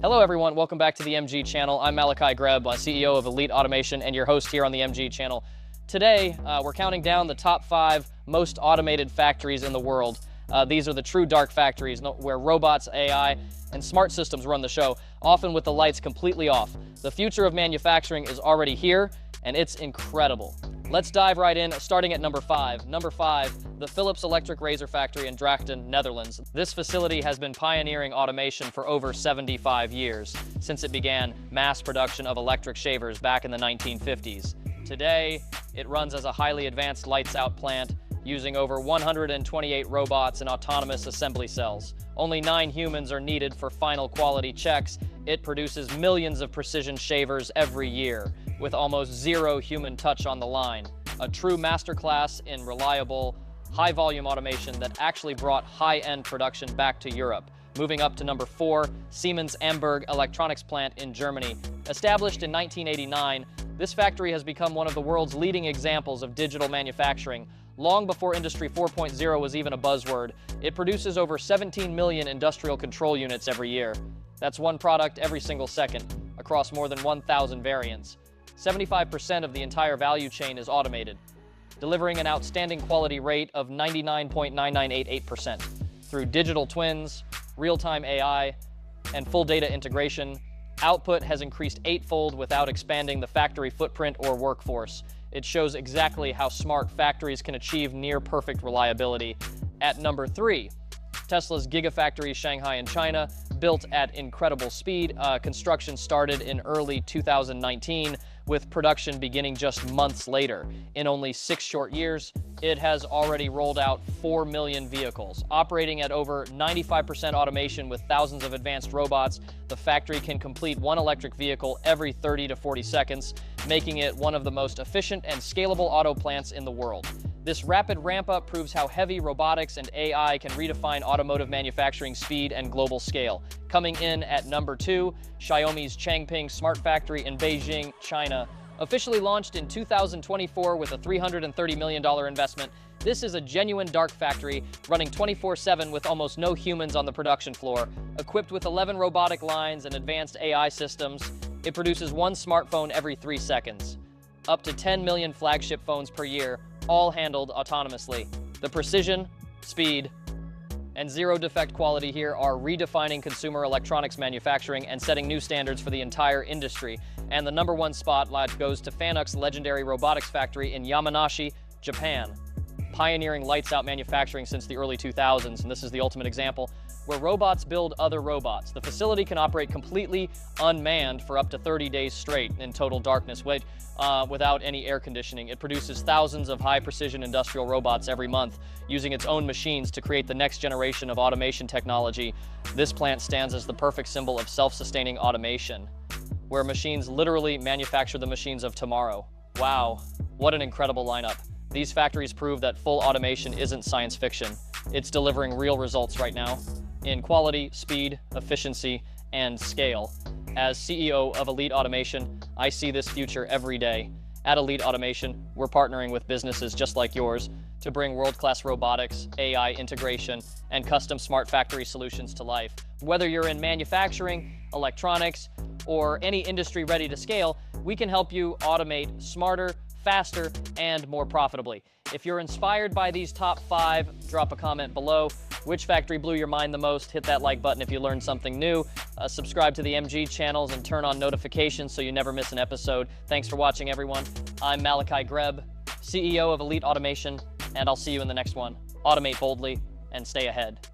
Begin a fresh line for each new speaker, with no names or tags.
Hello everyone, welcome back to the MG channel. I'm Malachi Greb, CEO of Elite Automation and your host here on the MG channel. Today, we're counting down the top 5 most automated factories in the world. These are the true dark factories where robots, AI, and smart systems run the show, often with the lights completely off. The future of manufacturing is already here, and it's incredible. Let's dive right in, starting at number 5. Number 5, the Philips Electric Razor Factory in Drachten, Netherlands. This facility has been pioneering automation for over 75 years, since it began mass production of electric shavers back in the 1950s. Today, it runs as a highly advanced lights-out plant, using over 128 robots and autonomous assembly cells. Only 9 humans are needed for final quality checks. It produces millions of precision shavers every year, with almost zero human touch on the line. A true masterclass in reliable, high-volume automation that actually brought high-end production back to Europe. Moving up to number 4, Siemens Amberg electronics plant in Germany. Established in 1989, this factory has become one of the world's leading examples of digital manufacturing. Long before Industry 4.0 was even a buzzword, it produces over 17 million industrial control units every year. That's one product every single second, across more than 1,000 variants. 75% of the entire value chain is automated, delivering an outstanding quality rate of 99.9988%. Through digital twins, real-time AI, and full data integration, output has increased 8-fold without expanding the factory footprint or workforce. It shows exactly how smart factories can achieve near-perfect reliability. At number 3, Tesla's Gigafactory Shanghai in China, built at incredible speed. Construction started in early 2019, with production beginning just months later. In only 6 short years, it has already rolled out 4 million vehicles. Operating at over 95% automation with thousands of advanced robots, the factory can complete one electric vehicle every 30 to 40 seconds, making it one of the most efficient and scalable auto plants in the world. This rapid ramp-up proves how heavy robotics and AI can redefine automotive manufacturing speed and global scale. Coming in at number 2, Xiaomi's Changping smart factory in Beijing, China. Officially launched in 2024 with a $330 million investment, this is a genuine dark factory running 24/7 with almost no humans on the production floor. Equipped with 11 robotic lines and advanced AI systems, it produces one smartphone every 3 seconds. Up to 10 million flagship phones per year, all handled autonomously. The precision, speed, and zero defect quality here are redefining consumer electronics manufacturing and setting new standards for the entire industry. And the number 1 spotlight goes to FANUC's legendary robotics factory in Yamanashi, Japan. Pioneering lights-out manufacturing since the early 2000s, and this is the ultimate example, where robots build other robots. The facility can operate completely unmanned for up to 30 days straight in total darkness, without any air conditioning. It produces thousands of high-precision industrial robots every month, using its own machines to create the next generation of automation technology. This plant stands as the perfect symbol of self-sustaining automation, where machines literally manufacture the machines of tomorrow. Wow, what an incredible lineup. These factories prove that full automation isn't science fiction. It's delivering real results right now in quality, speed, efficiency, and scale. As CEO of Elite Automation, I see this future every day. At Elite Automation, we're partnering with businesses just like yours to bring world-class robotics, AI integration, and custom smart factory solutions to life. Whether you're in manufacturing, electronics, or any industry ready to scale, we can help you automate smarter, faster, and more profitably. If you're inspired by these top 5, drop a comment below. Which factory blew your mind the most? Hit that like button if you learned something new. Subscribe to the MG channels and turn on notifications so you never miss an episode. Thanks for watching, everyone. I'm Malachi Greb, CEO of Elite Automation, and I'll see you in the next one. Automate boldly and stay ahead.